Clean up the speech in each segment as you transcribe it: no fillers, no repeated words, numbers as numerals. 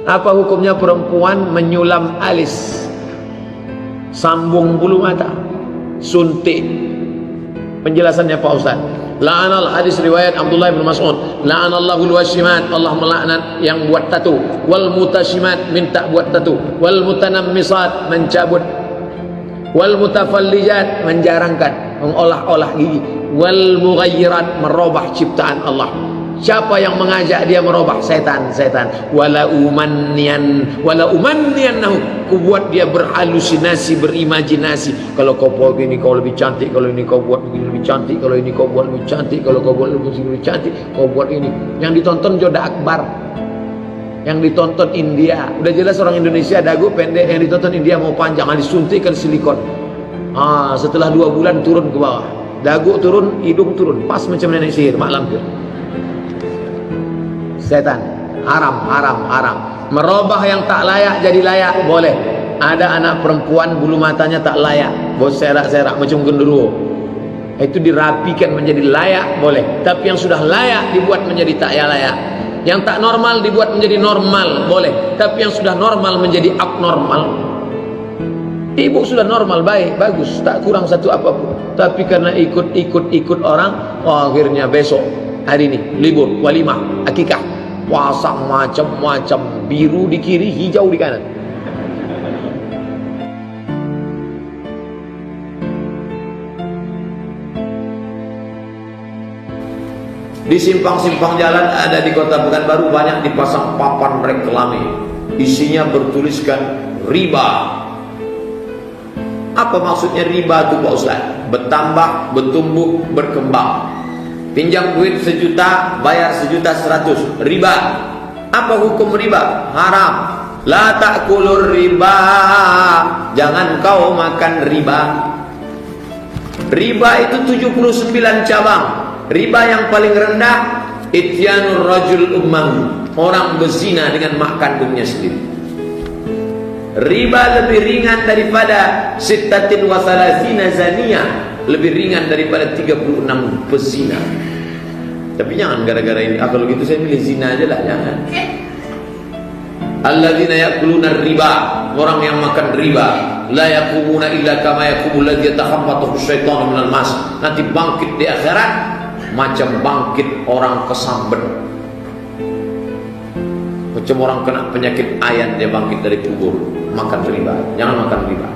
Apa hukumnya perempuan menyulam alis, sambung bulu mata, suntik? Penjelasannya Pak Ustaz. La'anal, hadis riwayat Abdullah bin Mas'ud, la'anallahu al-washimat, Allah melaknat yang buat tatu, wal mutashimat, minta buat tatu, wal mutanammisat, mencabut, wal mutafallijat, menjarangkan, mengolah-olah gigi, wal mughayyirat, merubah ciptaan Allah. Siapa yang mengajak dia merubah? Setan. Wala umanniyannahu, ku buat dia berhalusinasi, berimajinasi. Kalau kau buat begini kau lebih cantik, kalau ini kau buat begini lebih cantik, kalau ini kau buat lebih cantik, kalau kau buat lebih cantik, kau buat ini. Yang ditonton Joda Akbar, yang ditonton India. Udah jelas orang Indonesia dagu pendek, yang ditonton India mau panjang, disuntikkan silikon. Setelah 2 bulan turun ke bawah, dagu turun, hidung turun, pas macam nenek sihir, mak lampir. Setan. Haram. Merubah yang tak layak jadi layak boleh. Ada anak perempuan bulu matanya tak layak, berserak-serak macam genderuwo, itu dirapikan menjadi layak boleh. Tapi yang sudah layak dibuat menjadi tak layak. Yang tak normal dibuat menjadi normal boleh. Tapi yang sudah normal menjadi abnormal. Ibu sudah normal, baik, bagus, tak kurang satu apapun. Tapi karena ikut orang, akhirnya besok hari ini libur, walimah, akikah, puasa macam-macam, biru di kiri, hijau di kanan. Di simpang-simpang jalan ada di Kota Pekanbaru banyak dipasang papan reklame, isinya bertuliskan riba. Apa maksudnya riba itu Pak Ustaz? Bertambah, bertumbuh, berkembang. Pinjam duit 1 juta, bayar 1.100.000, riba. Apa hukum riba? Haram. La ta'kulur riba, jangan kau makan riba. Riba itu 79 cabang. Riba yang paling rendah, ityanur rajul orang berzina dengan mak kandungnya sendiri. Riba lebih ringan daripada sittatin wa thalathina zaniyah, lebih ringan daripada 36 pezina. Tapi jangan gara-gara ini, kalau gitu saya milih zina aja lah, jangan. Alladzina ya'kuluna riba, orang yang makan riba, la yaqumuna illa kama yaqumul ladzi yatakhabbathu syaitanu minal mas. Nanti bangkit di akhirat macam bangkit orang kesambet. Macam orang kena penyakit ayan, dia bangkit dari kubur. Makan riba, jangan makan riba.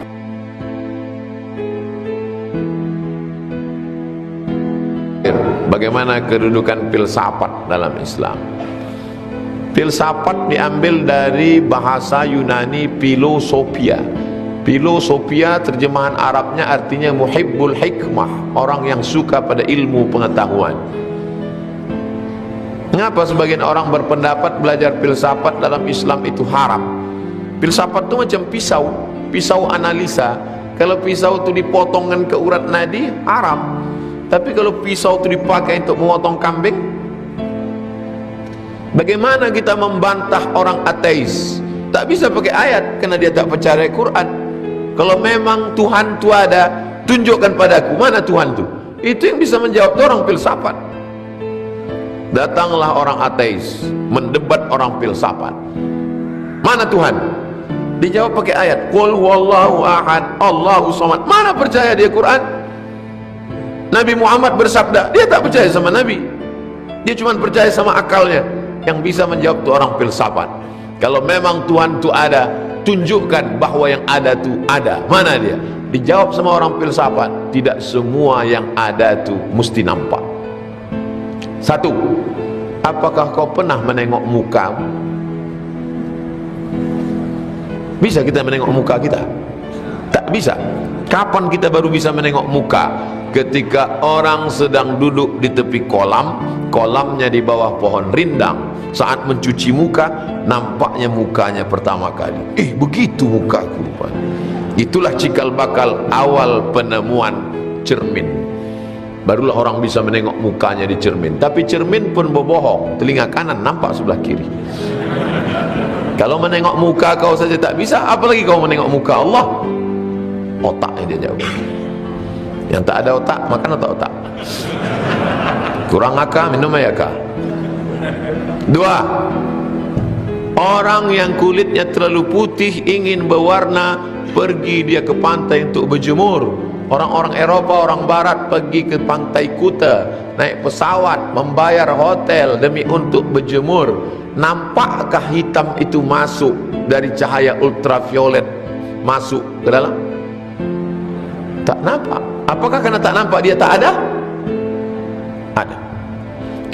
Bagaimana kedudukan filsafat dalam Islam? Filsafat diambil dari bahasa Yunani filosofia. Filosofia terjemahan Arabnya artinya muhibbul hikmah, orang yang suka pada ilmu pengetahuan. Mengapa sebagian orang berpendapat belajar filsafat dalam Islam itu haram? Filsafat itu macam pisau analisa. Kalau pisau itu dipotongkan ke urat nadi, haram. Tapi kalau pisau itu dipakai untuk memotong kambing, bagaimana kita membantah orang ateis? Tak bisa pakai ayat, karena dia tak percaya Quran. Kalau memang Tuhan itu ada, tunjukkan padaku mana Tuhan itu. Itu yang bisa menjawab orang filsafat. Datanglah orang ateis mendebat orang filsafat. Mana Tuhan? Dijawab pakai ayat, qul wallahu ahad, Allahu samad. Mana percaya dia Quran? Nabi Muhammad bersabda, dia tak percaya sama Nabi. Dia cuma percaya sama akalnya. Yang bisa menjawab itu orang filsafat. Kalau memang Tuhan itu ada, tunjukkan bahwa yang ada itu ada. Mana dia? Dijawab sama orang filsafat, tidak semua yang ada itu mesti nampak. Satu, apakah kau pernah menengok muka? Bisa kita menengok muka kita? Tak bisa. Kapan kita baru bisa menengok muka? Ketika orang sedang duduk di tepi kolam, kolamnya di bawah pohon rindang. Saat mencuci muka, nampaknya mukanya pertama kali. Begitu mukaku rupanya. Itulah cikal bakal awal penemuan cermin. Barulah orang bisa menengok mukanya di cermin. Tapi cermin pun berbohong. Telinga kanan nampak sebelah kiri. Kalau menengok muka kau saja tak bisa, apalagi kau menengok muka Allah. Otaknya dia jauh. Yang tak ada otak, makan otak-otak. Kurang akal, minum ayaka. Dua, Orang yang kulitnya terlalu putih ingin berwarna, pergi dia ke pantai untuk berjemur. Orang-orang Eropa, orang Barat pergi ke pantai Kuta, naik pesawat, membayar hotel demi untuk berjemur. Nampakkah hitam itu masuk dari cahaya ultraviolet masuk ke dalam? Tak nampak. Apakah karena tak nampak dia tak ada? Ada.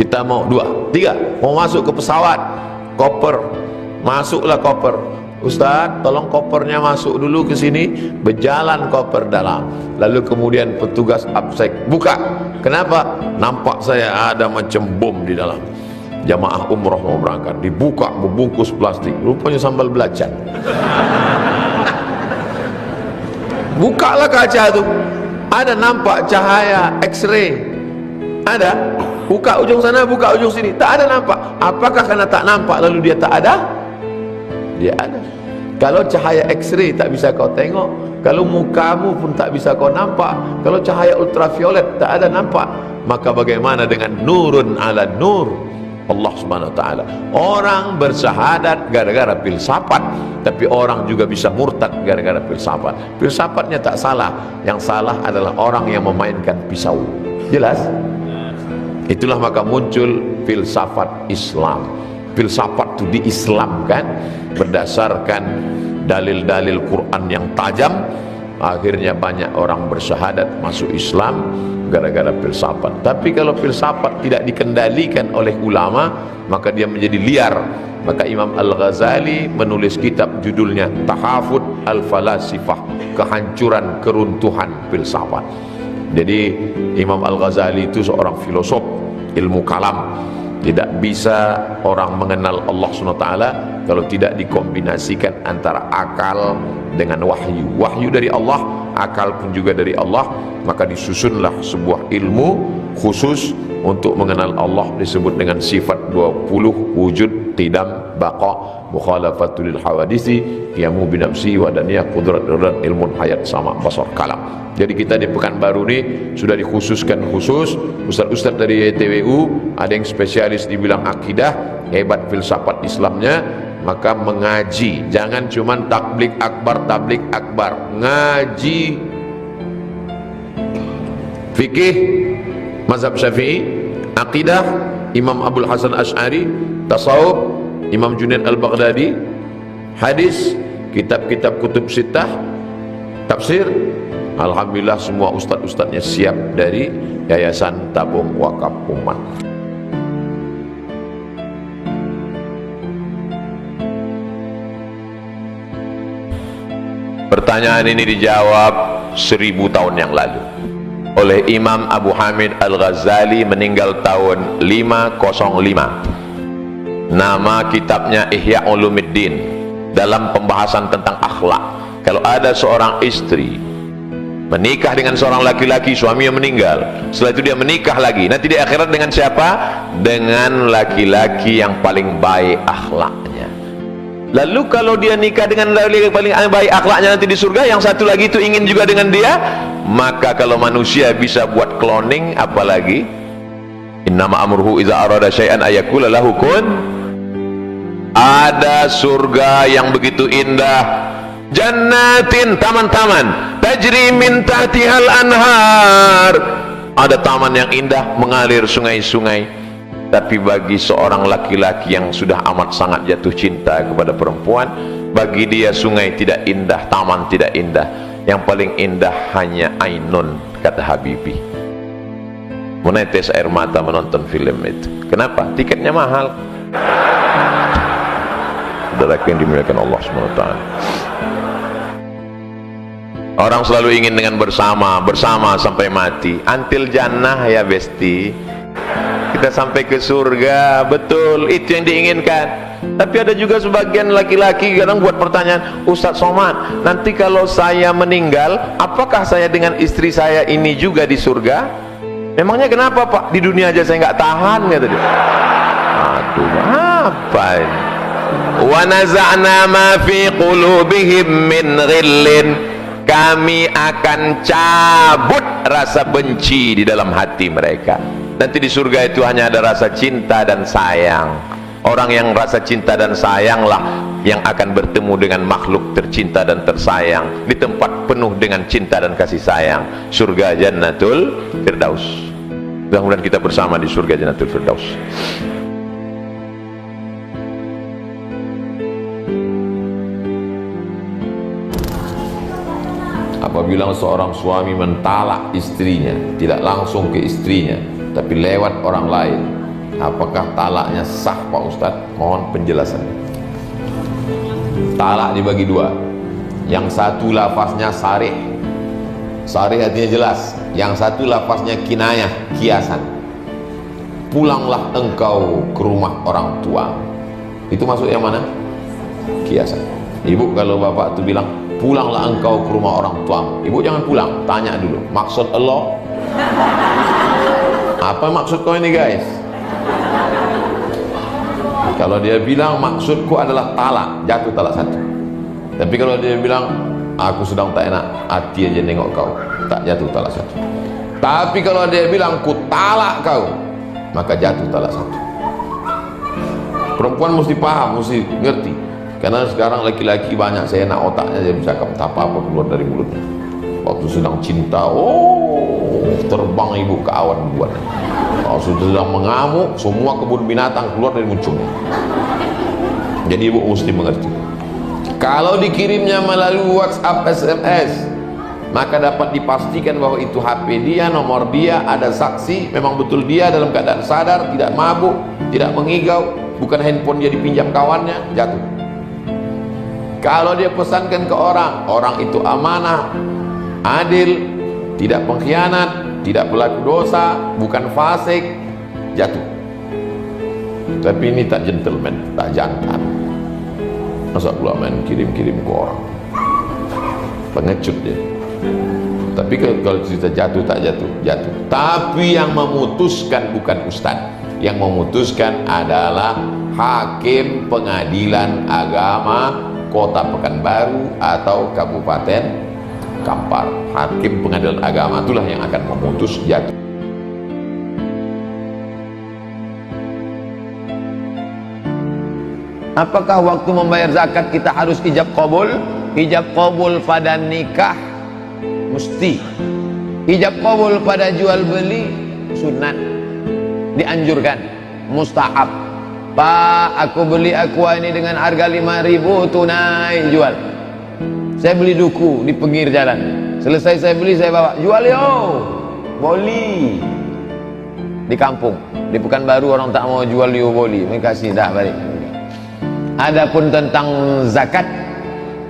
Kita mau 2, 3 mau masuk ke pesawat, koper, masuklah koper. Ustaz, tolong kopernya masuk dulu ke sini. Berjalan koper dalam. Lalu kemudian petugas absek buka. Kenapa? Nampak saya ada macam bom di dalam. Jamaah umrah mau berangkat, dibuka membungkus plastik, rupanya sambal belacan. Bukalah kaca itu, ada nampak cahaya X-ray, ada. Buka ujung sana, buka ujung sini, tak ada nampak. Apakah karena tak nampak lalu dia tak ada? Dia ada. Kalau cahaya X-ray tak bisa kau tengok, kalau mukamu pun tak bisa kau nampak, kalau cahaya ultraviolet tak ada nampak, maka bagaimana dengan nurun ala nur Allah Subhanahu wa taala? Orang bersyahadat gara-gara filsafat, tapi orang juga bisa murtad gara-gara filsafat. Filsafatnya tak salah, yang salah adalah orang yang memainkan pisau. Jelas? Itulah maka muncul filsafat Islam. Filsafat itu diislamkan berdasarkan dalil-dalil Quran yang tajam. Akhirnya banyak orang bersyahadat masuk Islam gara-gara filsafat. Tapi kalau filsafat tidak dikendalikan oleh ulama, maka dia menjadi liar. Maka Imam Al-Ghazali menulis kitab judulnya Tahafut Al-Falasifah, kehancuran keruntuhan filsafat. Jadi Imam Al-Ghazali itu seorang filosof ilmu kalam. Tidak bisa orang mengenal Allah SWT kalau tidak dikombinasikan antara akal dengan wahyu. Wahyu dari Allah, akal pun juga dari Allah. Maka disusunlah sebuah ilmu khusus untuk mengenal Allah, disebut dengan sifat 20, wujud, qidam, baqa, mukhalafatul hawadisi, qiyamu binafsi, wadaniyah, qudrat, ilmun, hayat, sama, basar, kalam. Jadi kita di Pekanbaru ini sudah dikhususkan khusus ustaz-ustaz dari YTWU, ada yang spesialis di bidang akidah, hebat filsafat Islamnya, maka mengaji. Jangan cuman tablik akbar, ngaji fikih mazhab Syafi'i, akidah Imam Abdul Hasan Asy'ari, tasawuf Imam Junaid Al-Baghdadi, hadis, kitab-kitab kutub sittah, tafsir. Alhamdulillah semua ustaz-ustaznya siap dari Yayasan Tabung Wakaf Umat. Pertanyaan ini dijawab 1000 tahun yang lalu oleh Imam Abu Hamid Al-Ghazali, meninggal tahun 505. Nama kitabnya Ihya Ulumuddin. Dalam pembahasan tentang akhlak, kalau ada seorang istri menikah dengan seorang laki-laki, suaminya meninggal, setelah itu dia menikah lagi, nanti di akhirat dengan siapa? Dengan laki-laki yang paling baik akhlaknya. Lalu kalau dia nikah dengan laki-laki yang paling baik akhlaknya nanti di surga, yang satu lagi itu ingin juga dengan dia, maka kalau manusia bisa buat cloning, apalagi innama amruhu idza arada syai'an ayaqula lahu kun. Ada surga yang begitu indah, jannatin, taman-taman, tajri min tahtihal anhar, ada taman yang indah mengalir sungai-sungai. Tapi bagi seorang laki-laki yang sudah amat sangat jatuh cinta kepada perempuan, bagi dia sungai tidak indah, taman tidak indah, yang paling indah hanya ainun, kata Habibie, menetes air mata menonton film itu. Kenapa? Tiketnya mahal. Saudara yang dimuliakan Allah SWT, orang selalu ingin dengan bersama sampai mati, until jannah ya besti, kita sampai ke surga. Betul, itu yang diinginkan. Tapi ada juga sebagian laki-laki kadang buat pertanyaan, Ustaz Somad, nanti kalau saya meninggal, apakah saya dengan istri saya ini juga di surga? Memangnya kenapa Pak? Di dunia aja saya nggak tahan, kata dia. Aduh, apa ini? Wa naza'na ma fi qulubihim min ghillin, kami akan cabut rasa benci di dalam hati mereka. Nanti di surga itu hanya ada rasa cinta dan sayang. Orang yang rasa cinta dan sayanglah yang akan bertemu dengan makhluk tercinta dan tersayang di tempat penuh dengan cinta dan kasih sayang, surga Jannatul Firdaus. Mudah-mudahan kita bersama di surga Jannatul Firdaus. Apabila seorang suami mentalak istrinya, tidak langsung ke istrinya tapi lewat orang lain, apakah talaknya sah Pak Ustadz? Mohon penjelasan. Talak dibagi dua. Yang satu lafaznya sarih. Sarih artinya jelas. Yang satu lafaznya kinayah, kiasan. Pulanglah engkau ke rumah orang tua. Itu masuk yang mana? Kiasan. Ibu kalau bapak itu bilang, pulanglah engkau ke rumah orang tua. Ibu jangan pulang, tanya dulu, maksud Allah apa maksud kau ini guys? Kalau dia bilang maksudku adalah talak, jatuh talak satu. Tapi kalau dia bilang aku sedang tak enak hati aja nengok kau, tak jatuh talak satu. Tapi kalau dia bilang ku talak kau, maka jatuh talak satu. Perempuan mesti paham, mesti ngerti. Karena sekarang laki-laki banyak seenak otaknya, dia bisa kata apa-apa keluar dari mulutnya. Waktu sedang cinta, terbang ibu ke awan buat. Kalau sedang mengamuk, semua kebun binatang keluar dari muncungnya. Jadi ibu mesti mengerti. Kalau dikirimnya melalui WhatsApp, SMS, maka dapat dipastikan bahwa itu HP dia, nomor dia, ada saksi, memang betul dia dalam keadaan sadar, tidak mabuk, tidak mengigau, bukan handphone dia dipinjam kawannya, jatuh. Kalau dia pesankan ke orang, orang itu amanah, adil, tidak pengkhianat, tidak pelaku dosa, bukan fasik, jatuh. Tapi ini tak gentleman, tak jantan. Masa pula main kirim-kirim ke orang, pengecut dia. Tapi kalau cerita jatuh tak jatuh, jatuh. Tapi yang memutuskan bukan ustaz, yang memutuskan adalah hakim pengadilan agama Kota Pekanbaru atau Kabupaten Kampar. Hakim pengadilan agama itulah yang akan memutus jatuh. Apakah waktu membayar zakat kita harus ijab qabul? Ijab qabul pada nikah mesti. Ijab qabul pada jual beli sunat, dianjurkan, mustahab. Pak, aku beli aqua ini dengan harga 5.000 tunai, jual. Saya beli duku di pinggir jalan. Selesai saya beli, saya bawa, jual yo, boli. Di kampung, di Pekanbaru orang tak mau jual yo boli, mereka kasih dah balik. Adapun tentang zakat,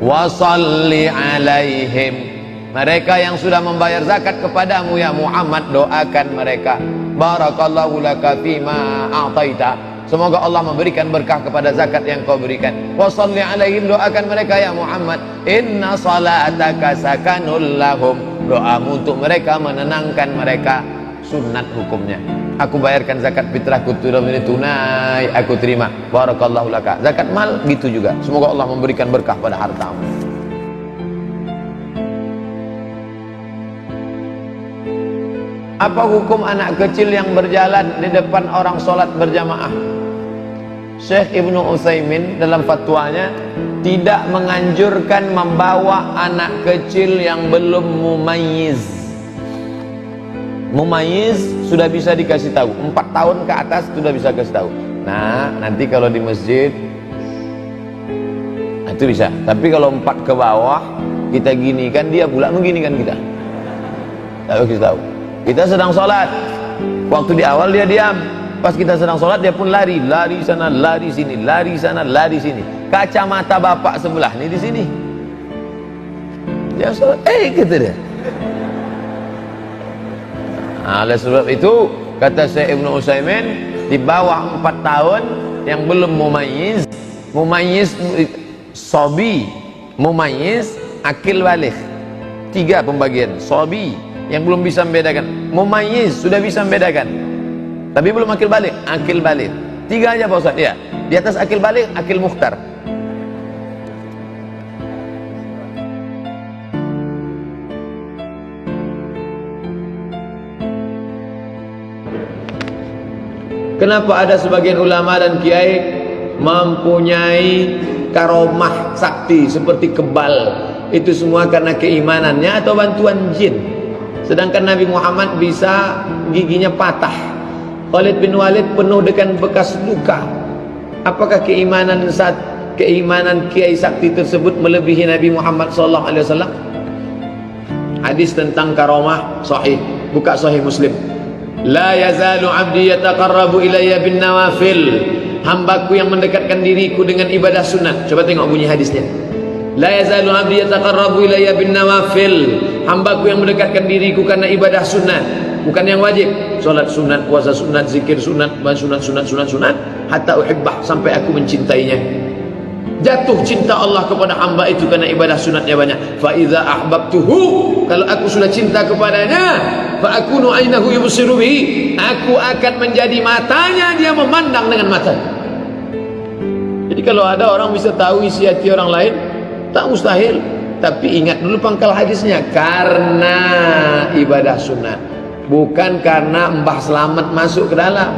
wasalli alaihim, mereka yang sudah membayar zakat kepadamu ya Muhammad, doakan mereka. Barakallahu laka fima a'taita, semoga Allah memberikan berkah kepada zakat yang kau berikan. Wasalli alaihim, doakan mereka ya Muhammad. Inna salataka sakanul lahum, doamu untuk mereka menenangkan mereka. Sunat hukumnya. Aku bayarkan zakat fitrahku ini tunai, aku terima. Barakallahu laka. Zakat mal gitu juga. Semoga Allah memberikan berkah pada hartamu. Apa hukum anak kecil yang berjalan di depan orang sholat berjamaah? Syekh Ibnu Utsaimin dalam fatwanya tidak menganjurkan membawa anak kecil yang belum mumayyiz. Mumayyiz sudah bisa dikasih tahu, 4 tahun ke atas sudah bisa kasih tahu. Nah, nanti kalau di masjid itu bisa. Tapi kalau 4 ke bawah kita ginikan, dia pula mengginikan kita. Tak kasih tahu. Kita sedang sholat, waktu di awal dia diam, pas kita sedang sholat dia pun lari, lari sana, lari sini, lari sana, lari sini. Kacamata bapak sebelah nih di sini. Dia sholat, kata dia. Nah, oleh sebab itu kata Syekh Ibnu Utsaimin, di bawah 4 tahun yang belum mumayyiz, mumayyiz sobi, mumayyiz, akil baligh. 3 pembagian. Sobi yang belum bisa membedakan, mumayyiz sudah bisa membedakan tapi belum akil baligh, akil baligh. 3 aja Pak Ustaz ya. Di atas akil baligh, akil mukhtar. Kenapa ada sebagian ulama dan kiai mempunyai karomah sakti seperti kebal, itu semua karena keimanannya atau bantuan jin? Sedangkan Nabi Muhammad bisa giginya patah, Khalid bin Walid penuh dengan bekas luka. Apakah keimanan kiai sakti tersebut melebihi Nabi Muhammad SAW? Hadis tentang karomah sahih, buka sahih Muslim. La yazalu abdi yataqarrabu ilayya bin nawafil, hambaku yang mendekatkan diriku dengan ibadah sunat. Coba tengok bunyi hadisnya. La yazalu abdi yataqarrabu ilayya bin nawafil, hambaku yang mendekatkan diriku karena ibadah sunat, bukan yang wajib. Salat sunat, puasa sunat, zikir sunat, sunat, hatta uhibbah, sampai aku mencintainya. Jatuh cinta Allah kepada hamba itu karena ibadah sunatnya banyak. Fa iza ahbabtuhu, kalau aku sudah cinta kepadanya, fa akunu ainahu yubsiru bihi, aku akan menjadi matanya dia memandang dengan matanya. Jadi kalau ada orang bisa tahu isi hati orang lain, tak mustahil. Tapi ingat dulu pangkal hadisnya, karena ibadah sunat, bukan karena Mbah Slamet masuk ke dalam,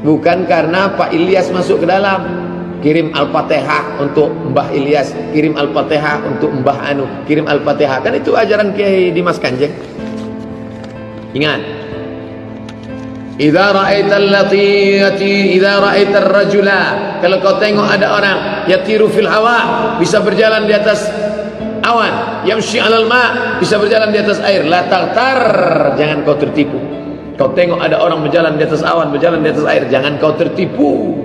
bukan karena Pak Ilyas masuk ke dalam. Kirim Al-Fatihah untuk Mbah Ilyas, kirim Al-Fatihah untuk Mbah Anu, kirim Al-Fatihah. Kan itu ajaran Kiai Dimas Kanjeng. Ingat, idza ra'aital latiyati idza ra'aitar rajula, kalau kau tengok ada orang yatiru fil hawa, bisa berjalan di atas awan, yamshi 'alal ma, bisa berjalan di atas air, la taghtar, jangan kau tertipu. Kau tengok ada orang berjalan di atas awan, berjalan di atas air, jangan kau tertipu.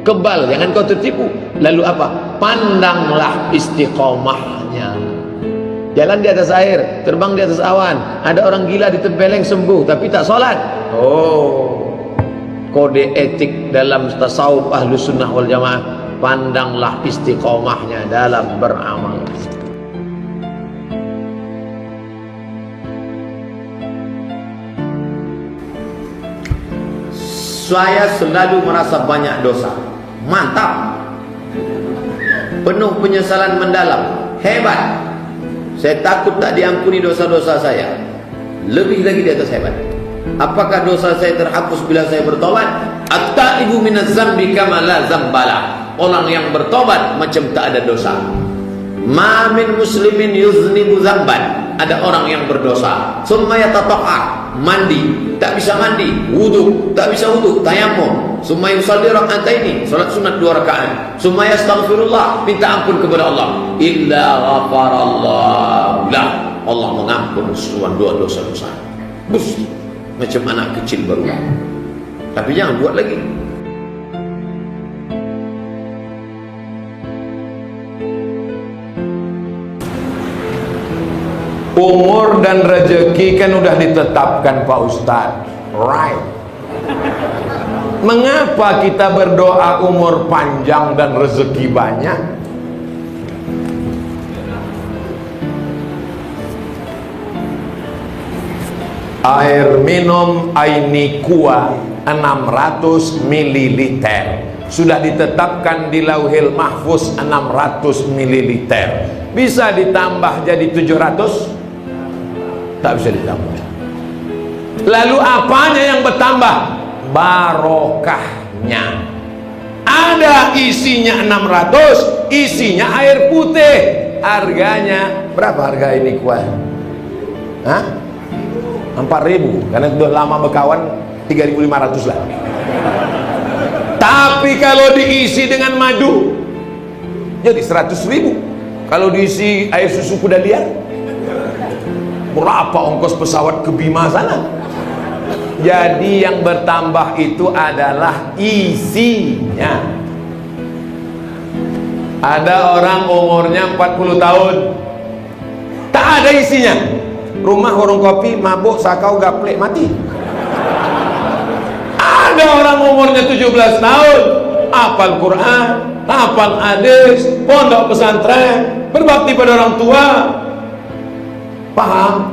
Kebal, jangan kau tertipu. Lalu apa? Pandanglah istiqomahnya. Jalan di atas air, terbang di atas awan. Ada orang gila ditempeleng sembuh tapi tak sholat. Oh, kode etik dalam tasawuf Ahlus Sunnah wal Jamaah, pandanglah istiqomahnya dalam beramal. Saya selalu merasa banyak dosa. Mantap. Penuh penyesalan mendalam. Hebat. Saya takut tak diampuni dosa-dosa saya. Lebih lagi di atas hebat. Apakah dosa saya terhapus bila saya bertobat? At-taibu minaz zambi kama la zambala. Orang yang bertobat macam tak ada dosa. Ma min muslimin yuznibu zamban. Ada orang yang berdosa, summa yatatahhar, mandi, tak bisa mandi, wudu, tak bisa wudu, tayammum, summa yusalli rak'ataini, salat sunat 2 rakaat, summa yastaghfirullah, minta ampun kepada Allah, illa ghafarallahu lah, Allah mengampun semua dosa-dosa. Bus, macam anak kecil baru. Tapi jangan buat lagi. Umur dan rezeki kan udah ditetapkan Pak Ustadz, right? Mengapa kita berdoa umur panjang dan rezeki banyak? Air minum Ainikua 600 ml sudah ditetapkan di Lauhil Mahfuz 600 ml. Bisa ditambah jadi 700? Tak bisa ditambah. Lalu apanya yang bertambah? Barokahnya. Ada isinya 600, isinya air putih. Harganya berapa harga ini kuah? Hah? 4.000, karena sudah lama berkawan 3.500 lah. Tapi kalau diisi dengan madu jadi 100.000. Kalau diisi air susu kuda liar, berapa ongkos pesawat ke Bima sana? Jadi yang bertambah itu adalah isinya. Ada orang umurnya 40 tahun, tak ada isinya. Rumah warung kopi, mabuk, sakau, gaplek, mati. Ada orang umurnya 17 tahun, hafal Quran, hafal hadis, pondok pesantren, berbakti pada orang tua. Paham?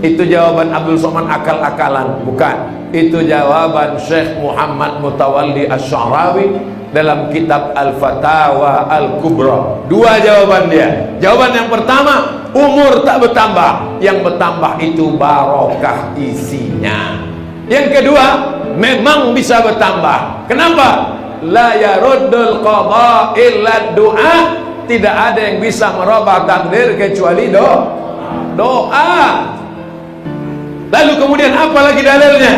Itu jawaban Abdul Somad akal-akalan? Bukan. Itu jawaban Syekh Muhammad Mutawalli Asy-Sya'rawi dalam kitab Al-Fatawa Al-Kubra. 2 jawaban dia. Jawaban yang pertama, umur tak bertambah. Yang bertambah itu barokah isinya. Yang kedua, memang bisa bertambah. Kenapa? la yaruddul qada illa du'a. Tidak ada yang bisa merubah takdir kecuali doa. Lalu kemudian apa lagi dalilnya?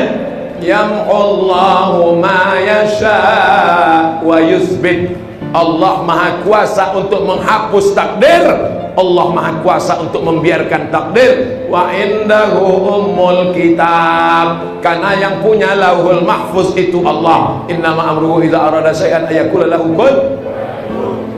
Yam'allahu ma yasha wa yusbit. Allah maha kuasa untuk menghapus takdir, Allah maha kuasa untuk membiarkan takdir. Wa indahu ummul kitab, karena yang punya lauhul mahfuz itu Allah. Innama amruhu idza arada syai'an ayaqula lahu kun.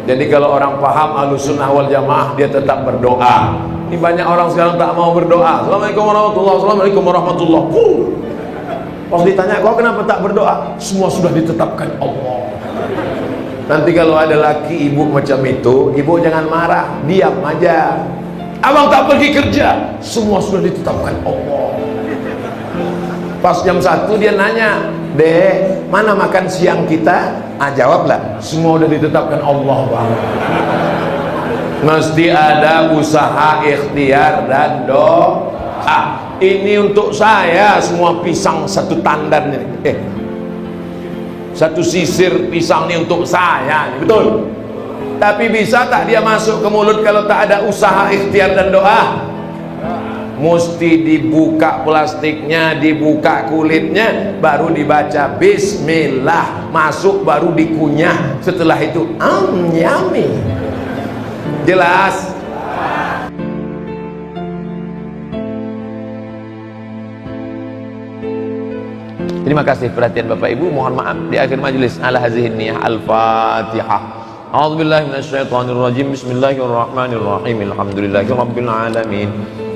Jadi kalau orang paham Ahlussunnah wal Jamaah, dia tetap berdoa. Ini banyak orang sekarang tak mau berdoa. Assalamualaikum warahmatullahi wabarakatuh. Assalamualaikum warahmatullahi wabarakatuh. Pas ditanya, kau kenapa tak berdoa? Semua sudah ditetapkan Allah. Nanti kalau ada laki ibu macam itu, ibu jangan marah, diam aja. Abang tak pergi kerja, semua sudah ditetapkan Allah. Pas jam 1 dia nanya, Dek, mana makan siang kita? Jawablah, semua sudah ditetapkan Allah, Bang. Mesti ada usaha, ikhtiar dan doa. Ini untuk saya semua pisang satu tandan ini. Satu sisir pisang ini untuk saya, betul. Tapi bisa tak dia masuk ke mulut kalau tak ada usaha, ikhtiar dan doa? Mesti dibuka plastiknya, dibuka kulitnya, baru dibaca bismillah, masuk baru dikunyah. Setelah itu yummy. Jelas? Terima kasih perhatian Bapak Ibu. Mohon maaf di akhir majelis. Ala hazihin niyah. Al-Fatihah. A'udzubillahi minasyaitonirrajim. Bismillahirrahmanirrahim. Alhamdulillahi rabbil alamin.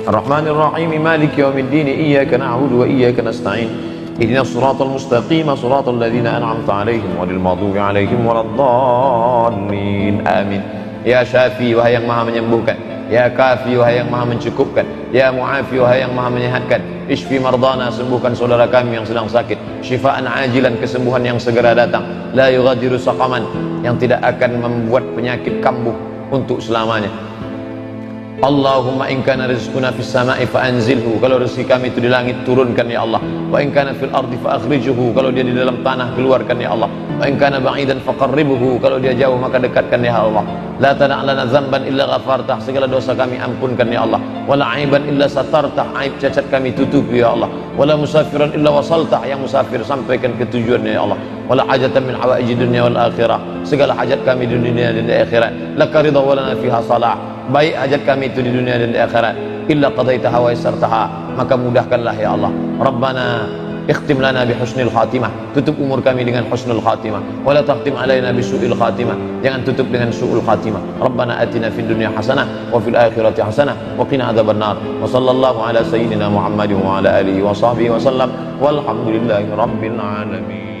Ar-Rahmanir-Rahim. Maliki yaumiddin. Iyyaka na'budu wa iyyaka nasta'in. Ihdinas siratal mustaqim. Siratal ladzina an'amta 'alaihim ghairil maghdubi 'alaihim waladdallin. Amin. Ya Syafi, wahai yang Maha menyembuhkan. Ya Kafi, wahai yang Maha mencukupkan. Ya Mu'afi, wahai yang Maha menyehatkan. Ishfi mardana, sembuhkan saudara kami yang sedang sakit. Syifaan ajilan, kesembuhan yang segera datang. La yughadiru saqaman, yang tidak akan membuat penyakit kambuh untuk selamanya. Allahumma in kana rizquna fis sama'i fa anzilhu, kalau rezeki kami itu di langit turunkan ya Allah. Wa in kana fil ardi fa akhrijhu, kalau dia di dalam tanah keluarkan ya Allah. Wa in kana ba'idan fa qarribhu, kalau dia jauh maka dekatkan ya Allah. La tada' lana dzamban illa ghafartah, segala dosa kami ampunkan ya Allah. Wala aiban illa satartah, aib cacat kami tutupi ya Allah. Wala musafiran illa wasaltah, yang musafir sampaikan ke tujuannya ya Allah. Wala hajatan min hawaiji dunya wal akhirah, segala hajat kami di dunia dan di akhirat. Laka ridha wa lana fiha salah, baik hajat kami itu di dunia dan di akhirat. Illa qadaitaha wa yassartaha, maka mudahkanlah ya Allah. Rabbana ikhtim lana bi husnil khatimah, tutup umur kami dengan husnul khatimah. Wala takhtim alaina bi su'il khatimah, jangan tutup dengan su'ul khatimah. Rabbana atina fid dunya hasanah wa fil akhirati hasanah wa qina adzabannar. Wa sallallahu ala sayyidina Muhammadin wa ala alihi wa sahbihi wa sallam. Walhamdulillahi rabbil alamin.